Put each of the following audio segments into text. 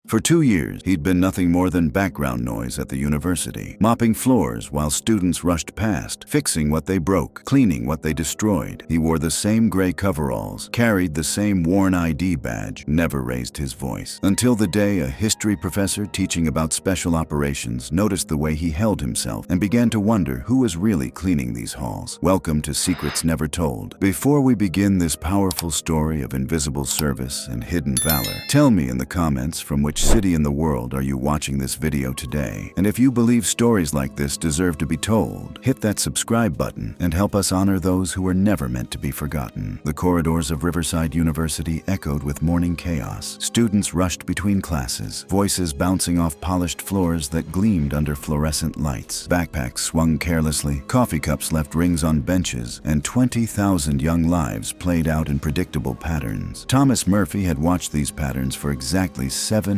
For 2 years, he'd been nothing more than background noise at the university, mopping floors while students rushed past, fixing what they broke, cleaning what they destroyed. He wore the same gray coveralls, carried the same worn ID badge, never raised his voice. Until the day a history professor teaching about special operations noticed the way he held himself and began to wonder who was really cleaning these halls. Welcome to Secrets Never Told. Before we begin this powerful story of invisible service and hidden valor, tell me in the comments from which city in the world are you watching this video today? And if you believe stories like this deserve to be told, hit that subscribe button and help us honor those who were never meant to be forgotten. The corridors of Riverside University echoed with morning chaos. Students rushed between classes, voices bouncing off polished floors that gleamed under fluorescent lights. Backpacks swung carelessly, coffee cups left rings on benches, and 20,000 young lives played out in predictable patterns. Thomas Murphy had watched these patterns for exactly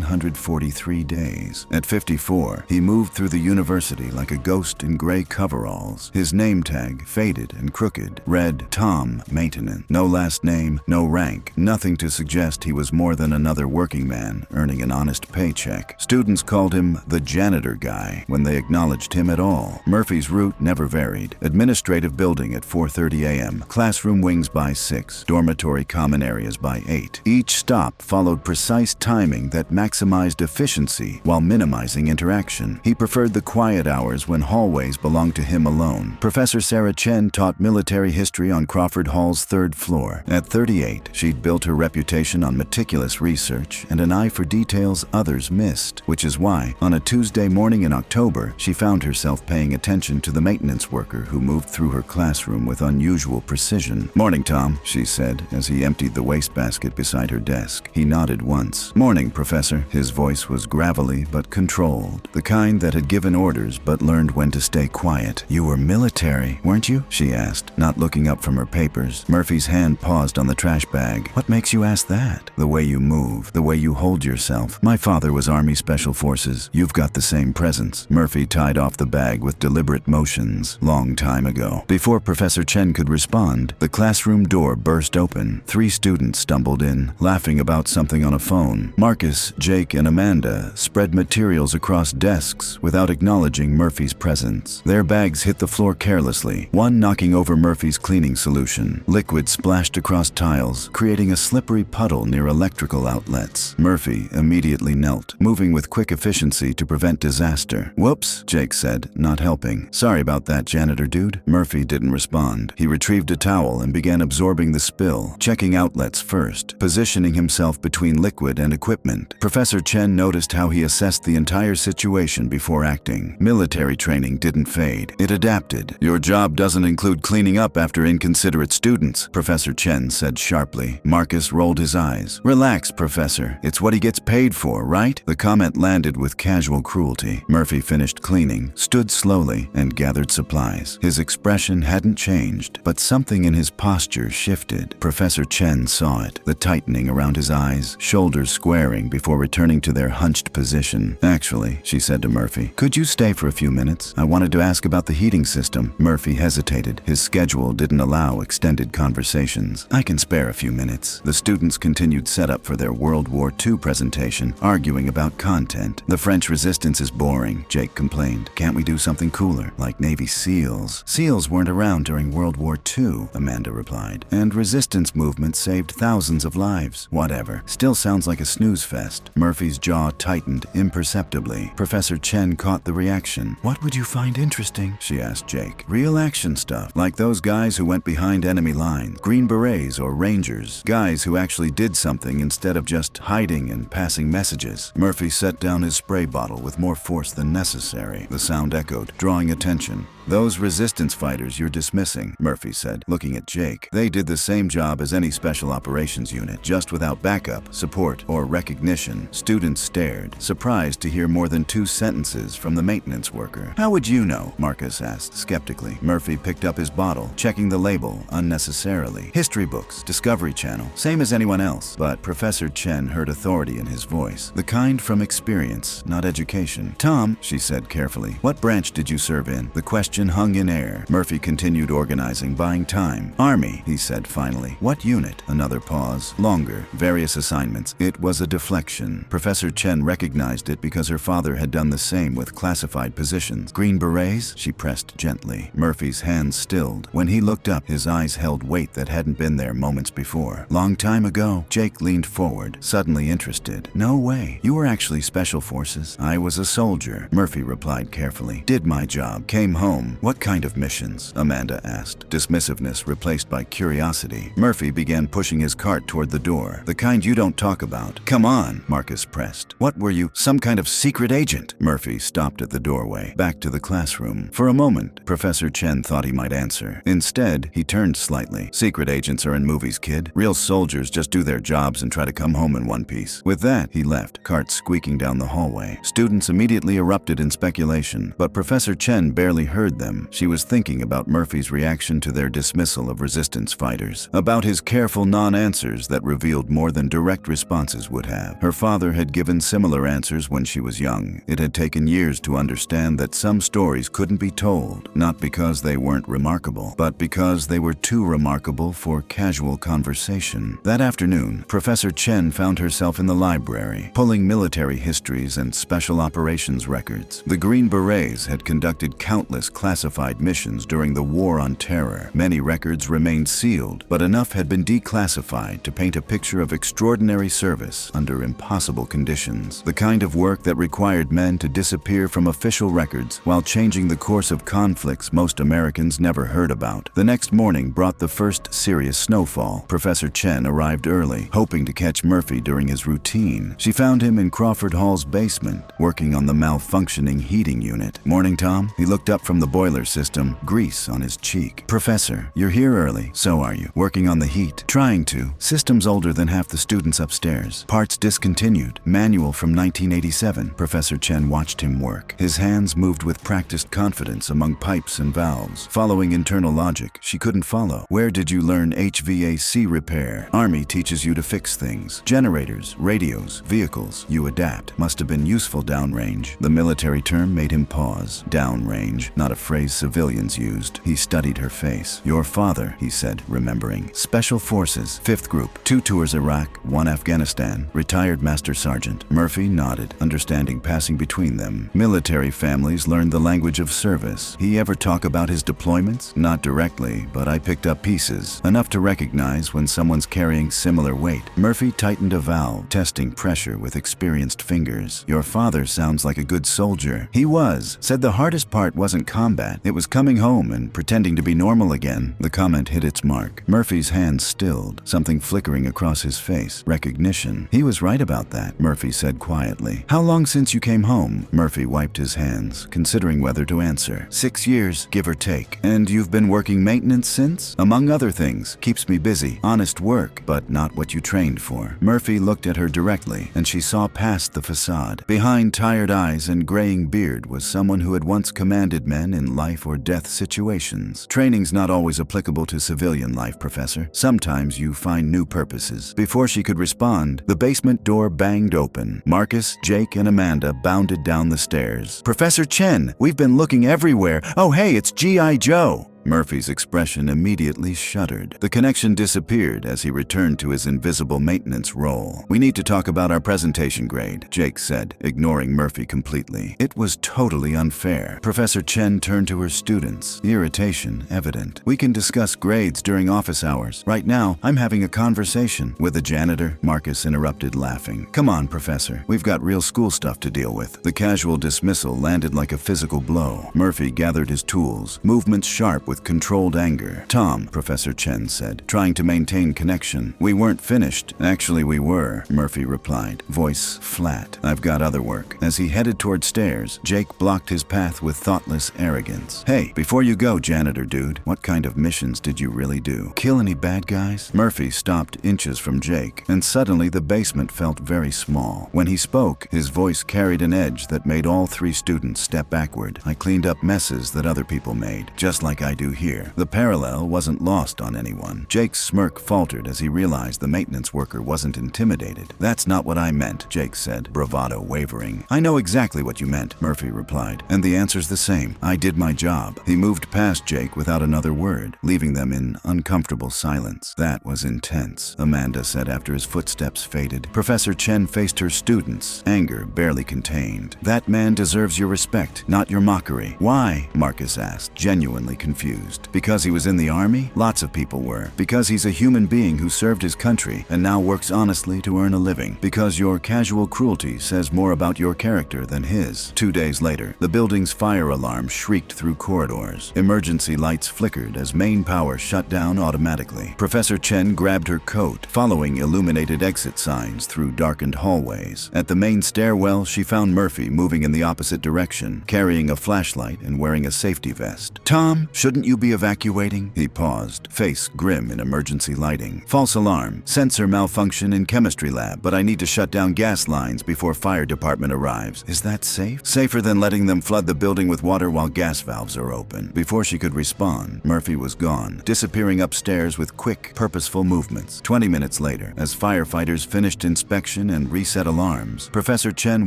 743 days. At 54, he moved through the university like a ghost in gray coveralls. His name tag, faded and crooked, read Tom Maintenance. No last name, no rank, nothing to suggest he was more than another working man earning an honest paycheck. Students called him the janitor guy when they acknowledged him at all. Murphy's route never varied. Administrative building at 4:30 a.m., classroom wings by 6, dormitory common areas by 8. Each stop followed precise timing that maximized efficiency while minimizing interaction. He preferred the quiet hours when hallways belonged to him alone. Professor Sarah Chen taught military history on Crawford Hall's 3rd floor. At 38, she'd built her reputation on meticulous research and an eye for details others missed, which is why, on a Tuesday morning in October, she found herself paying attention to the maintenance worker who moved through her classroom with unusual precision. "Morning, Tom," she said as he emptied the wastebasket beside her desk. He nodded once. "Morning, Professor." His voice was gravelly but controlled, the kind that had given orders but learned when to stay quiet. "You were military, weren't you?" she asked, not looking up from her papers. Murphy's hand paused on the trash bag. "What makes you ask that?" "The way you move, the way you hold yourself. My father was Army Special Forces. You've got the same presence." Murphy tied off the bag with deliberate motions. "Long time ago." Before Professor Chen could respond, the classroom door burst open. 3 students stumbled in, laughing about something on a phone. Marcus, Jake, and Amanda spread materials across desks without acknowledging Murphy's presence. Their bags hit the floor carelessly, one knocking over Murphy's cleaning solution. Liquid splashed across tiles, creating a slippery puddle near electrical outlets. Murphy immediately knelt, moving with quick efficiency to prevent disaster. "Whoops," Jake said, not helping. "Sorry about that, janitor dude." Murphy didn't respond. He retrieved a towel and began absorbing the spill, checking outlets first, positioning himself between liquid and equipment. Professor Chen noticed how he assessed the entire situation before acting. Military training didn't fade. It adapted. "Your job doesn't include cleaning up after inconsiderate students," Professor Chen said sharply. Marcus rolled his eyes. "Relax, Professor. It's what he gets paid for, right?" The comment landed with casual cruelty. Murphy finished cleaning, stood slowly, and gathered supplies. His expression hadn't changed, but something in his posture shifted. Professor Chen saw it, the tightening around his eyes, shoulders squaring before returning to their hunched position. "Actually," she said to Murphy, "could you stay for a few minutes? I wanted to ask about the heating system." Murphy hesitated. His schedule didn't allow extended conversations. "I can spare a few minutes." The students continued setup for their World War II presentation, arguing about content. "The French resistance is boring," Jake complained. "Can't we do something cooler, like Navy SEALs?" "SEALs weren't around during World War II, Amanda replied. "And resistance movements saved thousands of lives." "Whatever. Still sounds like a snooze fest." Murphy's jaw tightened imperceptibly. Professor Chen caught the reaction. "What would you find interesting?" she asked Jake. "Real action stuff, like those guys who went behind enemy lines, Green Berets or Rangers, guys who actually did something instead of just hiding and passing messages." Murphy set down his spray bottle with more force than necessary. The sound echoed, drawing attention. "Those resistance fighters you're dismissing," Murphy said, looking at Jake. "They did the same job as any special operations unit, just without backup, support, or recognition." Students stared, surprised to hear more than 2 sentences from the maintenance worker. "How would you know?" Marcus asked skeptically. Murphy picked up his bottle, checking the label unnecessarily. "History books, Discovery Channel, same as anyone else." But Professor Chen heard authority in his voice, the kind from experience, not education. "Tom," she said carefully, "what branch did you serve in?" The question question hung in air. Murphy continued organizing, buying time. Army, he said finally. What unit? Another pause. Longer. Various assignments. It was a deflection. Professor Chen recognized it because her father had done the same with classified positions. Green Berets? She pressed gently. Murphy's hands stilled. When he looked up, his eyes held weight that hadn't been there moments before. Long time ago. Jake leaned forward, suddenly interested. No way. You were actually special forces. I was a soldier, Murphy replied carefully. Did my job. Came home. What kind of missions? Amanda asked, dismissiveness replaced by curiosity. Murphy began pushing his cart toward the door. The kind you don't talk about. Come on, Marcus pressed. What were you? Some kind of secret agent? Murphy stopped at the doorway, back to the classroom. For a moment, Professor Chen thought he might answer. Instead, he turned slightly. Secret agents are in movies, kid. Real soldiers just do their jobs and try to come home in one piece. With that, he left, cart squeaking down the hallway. Students immediately erupted in speculation, but Professor Chen barely heard them. She was thinking about Murphy's reaction to their dismissal of resistance fighters, about his careful non-answers that revealed more than direct responses would have. Her father had given similar answers when she was young. It had taken years to understand that some stories couldn't be told, not because they weren't remarkable, but because they were too remarkable for casual conversation. That afternoon, Professor Chen found herself in the library, pulling military histories and special operations records. The Green Berets had conducted countless classified missions during the War on Terror. Many records remained sealed, but enough had been declassified to paint a picture of extraordinary service under impossible conditions. The kind of work that required men to disappear from official records while changing the course of conflicts most Americans never heard about. The next morning brought the first serious snowfall. Professor Chen arrived early, hoping to catch Murphy during his routine. She found him in Crawford Hall's basement, working on the malfunctioning heating unit. Morning, Tom. He looked up from the boiler system, grease on his cheek. Professor, you're here early. So are you. Working on the heat? Trying to. System's older than half the students upstairs. Parts discontinued. Manual from 1987. Professor Chen watched him work. His hands moved with practiced confidence among pipes and valves. Following internal logic, she couldn't follow. Where did you learn HVAC repair? Army teaches you to fix things. Generators, radios, vehicles. You adapt. Must have been useful downrange. The military term made him pause. Downrange, not a phrase civilians used. He studied her face. Your father, he said, remembering. Special Forces, 5th Group, 2 tours Iraq, 1 Afghanistan. Retired Master Sergeant. Murphy nodded, understanding passing between them. Military families learned the language of service. He ever talk about his deployments? Not directly, but I picked up pieces. Enough to recognize when someone's carrying similar weight. Murphy tightened a valve, testing pressure with experienced fingers. Your father sounds like a good soldier. He was. Said the hardest part wasn't combat. It was coming home and pretending to be normal again. The comment hit its mark. Murphy's hands stilled, something flickering across his face. Recognition. He was right about that, Murphy said quietly. How long since you came home? Murphy wiped his hands, considering whether to answer. 6 years, give or take. And you've been working maintenance since? Among other things. Keeps me busy. Honest work, but not what you trained for. Murphy looked at her directly, and she saw past the facade. Behind tired eyes and graying beard was someone who had once commanded men in life or death situations. Training's not always applicable to civilian life, Professor. Sometimes you find new purposes. Before she could respond, the basement door banged open. Marcus, Jake, and Amanda bounded down the stairs. Professor Chen, we've been looking everywhere. Oh, hey, it's G.I. Joe. Murphy's expression immediately shuddered. The connection disappeared as he returned to his invisible maintenance role. We need to talk about our presentation grade, Jake said, ignoring Murphy completely. It was totally unfair. Professor Chen turned to her students, irritation evident. We can discuss grades during office hours. Right now, I'm having a conversation with the janitor, Marcus interrupted, laughing. Come on, Professor. We've got real school stuff to deal with. The casual dismissal landed like a physical blow. Murphy gathered his tools, movements sharp with controlled anger. Tom, Professor Chen said, trying to maintain connection. We weren't finished. Actually, we were, Murphy replied, voice flat. I've got other work. As he headed toward stairs, Jake blocked his path with thoughtless arrogance. Hey, before you go, janitor dude, what kind of missions did you really do? Kill any bad guys? Murphy stopped inches from Jake, and suddenly the basement felt very small. When he spoke, his voice carried an edge that made all 3 students step backward. I cleaned up messes that other people made, just like I do do here? The parallel wasn't lost on anyone. Jake's smirk faltered as he realized the maintenance worker wasn't intimidated. That's not what I meant, Jake said, bravado wavering. I know exactly what you meant, Murphy replied, and the answer's the same. I did my job. He moved past Jake without another word, leaving them in uncomfortable silence. That was intense, Amanda said after his footsteps faded. Professor Chen faced her students, anger barely contained. That man deserves your respect, not your mockery. Why? Marcus asked, genuinely confused. Because he was in the army? Lots of people were. Because he's a human being who served his country and now works honestly to earn a living. Because your casual cruelty says more about your character than his. 2 days later, the building's fire alarm shrieked through corridors. Emergency lights flickered as main power shut down automatically. Professor Chen grabbed her coat, following illuminated exit signs through darkened hallways. At the main stairwell, she found Murphy moving in the opposite direction, carrying a flashlight and wearing a safety vest. Tom, shouldn't you be evacuating? He paused, face grim in emergency lighting. False alarm. Sensor malfunction in chemistry lab, but I need to shut down gas lines before fire department arrives. Is that safe? Safer than letting them flood the building with water while gas valves are open. Before she could respond, Murphy was gone, disappearing upstairs with quick, purposeful movements. 20 minutes later, as firefighters finished inspection and reset alarms, Professor Chen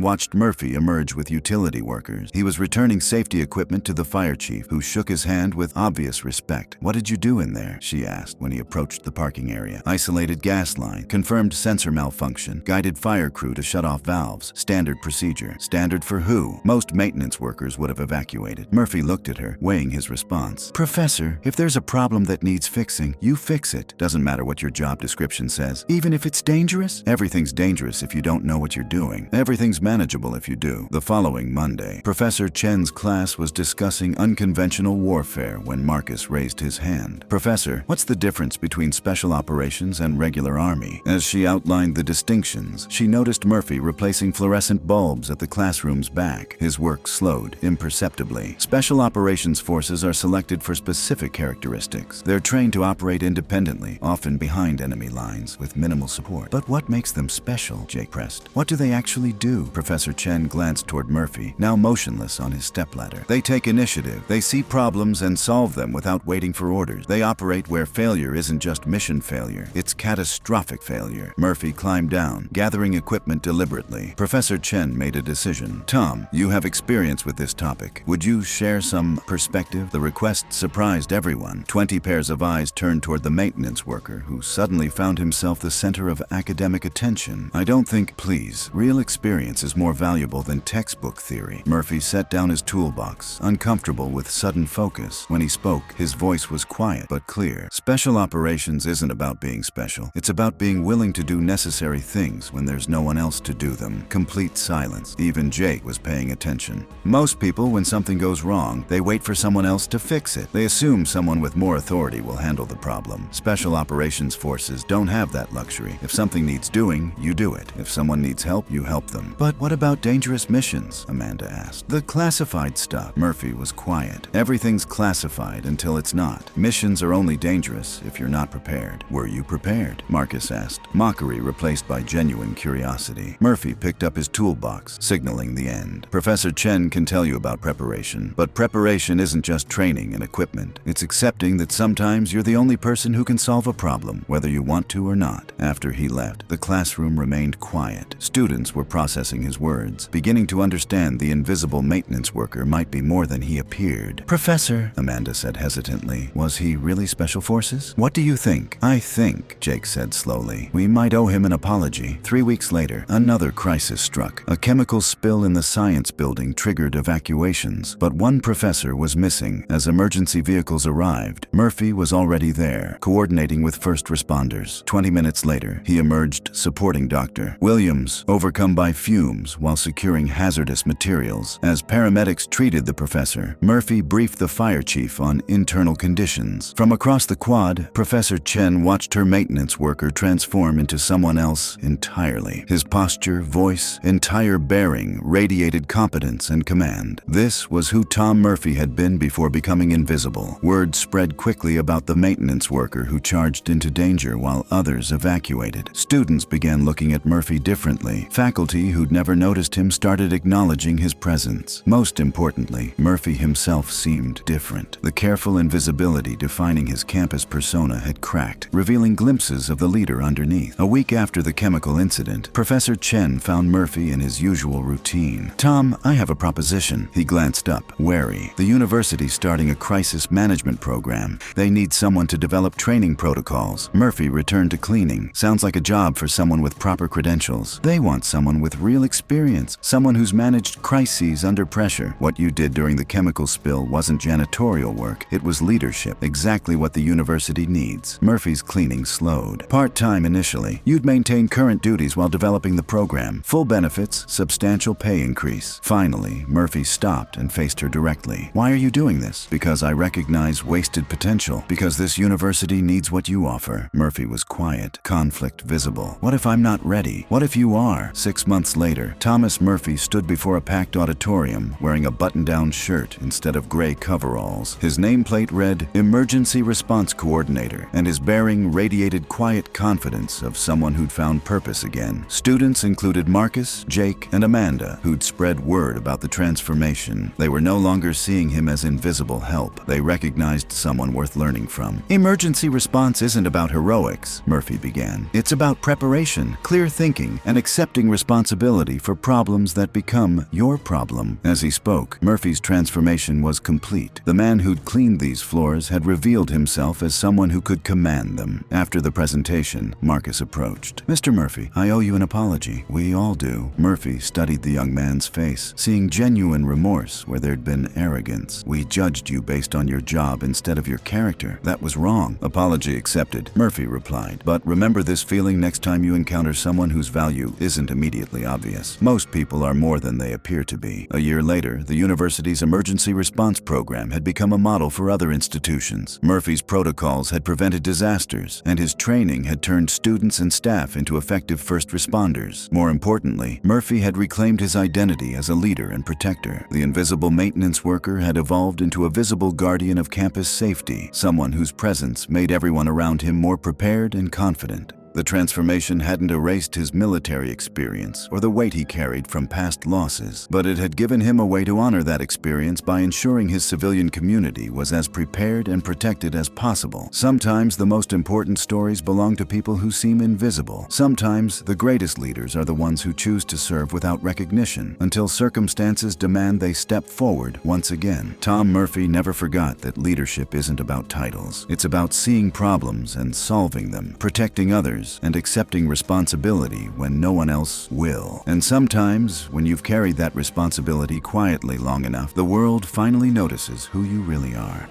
watched Murphy emerge with utility workers. He was returning safety equipment to the fire chief, who shook his hand with obvious respect. What did you do in there? She asked when he approached the parking area. Isolated gas line, confirmed sensor malfunction, guided fire crew to shut off valves. Standard procedure. Standard for who? Most maintenance workers would have evacuated. Murphy looked at her, weighing his response. Professor, if there's a problem that needs fixing, you fix it. Doesn't matter what your job description says. Even if it's dangerous? Everything's dangerous if you don't know what you're doing. Everything's manageable if you do. The following Monday, Professor Chen's class was discussing unconventional warfare when Marcus raised his hand. Professor, what's the difference between special operations and regular army? As she outlined the distinctions, she noticed Murphy replacing fluorescent bulbs at the classroom's back. His work slowed imperceptibly. Special operations forces are selected for specific characteristics. They're trained to operate independently, often behind enemy lines, with minimal support. But what makes them special? Jake pressed. What do they actually do? Professor Chen glanced toward Murphy, now motionless on his stepladder. They take initiative. They see problems and solve them without waiting for orders. They operate where failure isn't just mission failure, it's catastrophic failure. Murphy climbed down, gathering equipment deliberately. Professor Chen made a decision. Tom, you have experience with this topic. Would you share some perspective? The request surprised everyone. 20 pairs of eyes turned toward the maintenance worker, who suddenly found himself the center of academic attention. I don't think, please, real experience is more valuable than textbook theory. Murphy set down his toolbox, uncomfortable with sudden focus. When he spoke, his voice was quiet but clear. Special operations isn't about being special. It's about being willing to do necessary things when there's no one else to do them. Complete silence. Even Jake was paying attention. Most people, when something goes wrong, they wait for someone else to fix it. They assume someone with more authority will handle the problem. Special operations forces don't have that luxury. If something needs doing, you do it. If someone needs help, you help them. But what about dangerous missions? Amanda asked. The classified stuff. Murphy was quiet. Everything's classified until it's not. Missions are only dangerous if you're not prepared. Were you prepared? Marcus asked. Mockery replaced by genuine curiosity. Murphy picked up his toolbox, signaling the end. Professor Chen can tell you about preparation, but preparation isn't just training and equipment. It's accepting that sometimes you're the only person who can solve a problem, whether you want to or not. After he left, the classroom remained quiet. Students were processing his words, beginning to understand the invisible maintenance worker might be more than he appeared. Professor, Amanda said hesitantly, was he really special forces? What do you think? I think, Jake said slowly, we might owe him an apology. 3 weeks later, another crisis struck. A chemical spill in the science building triggered evacuations, but one professor was missing. As emergency vehicles arrived, Murphy was already there, coordinating with first responders. 20 minutes later, he emerged supporting Dr. Williams, overcome by fumes while securing hazardous materials. As paramedics treated the professor, Murphy briefed the fire chief on internal conditions. From across the quad, Professor Chen watched her maintenance worker transform into someone else entirely. His posture, voice, entire bearing radiated competence and command. This was who Tom Murphy had been before becoming invisible. Word spread quickly about the maintenance worker who charged into danger while others evacuated. Students began looking at Murphy differently. Faculty who'd never noticed him started acknowledging his presence. Most importantly, Murphy himself seemed different. The careful invisibility defining his campus persona had cracked, revealing glimpses of the leader underneath. A week after the chemical incident, Professor Chen found Murphy in his usual routine. "Tom, I have a proposition." He glanced up, wary. "The university's starting a crisis management program. They need someone to develop training protocols." Murphy returned to cleaning. "Sounds like a job for someone with proper credentials. They want someone with real experience, someone who's managed crises under pressure. What you did during the chemical spill wasn't janitorial work, it was leadership, exactly what the university needs." Murphy's cleaning slowed. "Part-time initially. You'd maintain current duties while developing the program. Full benefits, substantial pay increase." Finally, Murphy stopped and faced her directly. "Why are you doing this?" "Because I recognize wasted potential. Because this university needs what you offer." Murphy was quiet, conflict visible. "What if I'm not ready? What if you are?" 6 months later, Thomas Murphy stood before a packed auditorium wearing a button-down shirt instead of gray coveralls. His nameplate read Emergency Response Coordinator, and his bearing radiated quiet confidence of someone who'd found purpose again. Students included Marcus, Jake, and Amanda, who'd spread word about the transformation. They were no longer seeing him as invisible help. They recognized someone worth learning from. "Emergency response isn't about heroics," Murphy began. "It's about preparation, clear thinking, and accepting responsibility for problems that become your problem." As he spoke, Murphy's transformation was complete. The man who'd cleaned these floors had revealed himself as someone who could command them. After the presentation, Marcus approached. "Mr. Murphy, I owe you an apology." "We all do." Murphy studied the young man's face, seeing genuine remorse where there'd been arrogance. "We judged you based on your job instead of your character. That was wrong." "Apology accepted," Murphy replied. "But remember this feeling next time you encounter someone whose value isn't immediately obvious. Most people are more than they appear to be." A year later, the university's emergency response program had become a model for other institutions. Murphy's protocols had prevented disasters, and his training had turned students and staff into effective first responders. More importantly, Murphy had reclaimed his identity as a leader and protector. The invisible maintenance worker had evolved into a visible guardian of campus safety, someone whose presence made everyone around him more prepared and confident. The transformation hadn't erased his military experience or the weight he carried from past losses, but it had given him a way to honor that experience by ensuring his civilian community was as prepared and protected as possible. Sometimes the most important stories belong to people who seem invisible. Sometimes the greatest leaders are the ones who choose to serve without recognition until circumstances demand they step forward once again. Tom Murphy never forgot that leadership isn't about titles. It's about seeing problems and solving them, protecting others, and accepting responsibility when no one else will. And sometimes, when you've carried that responsibility quietly long enough, the world finally notices who you really are.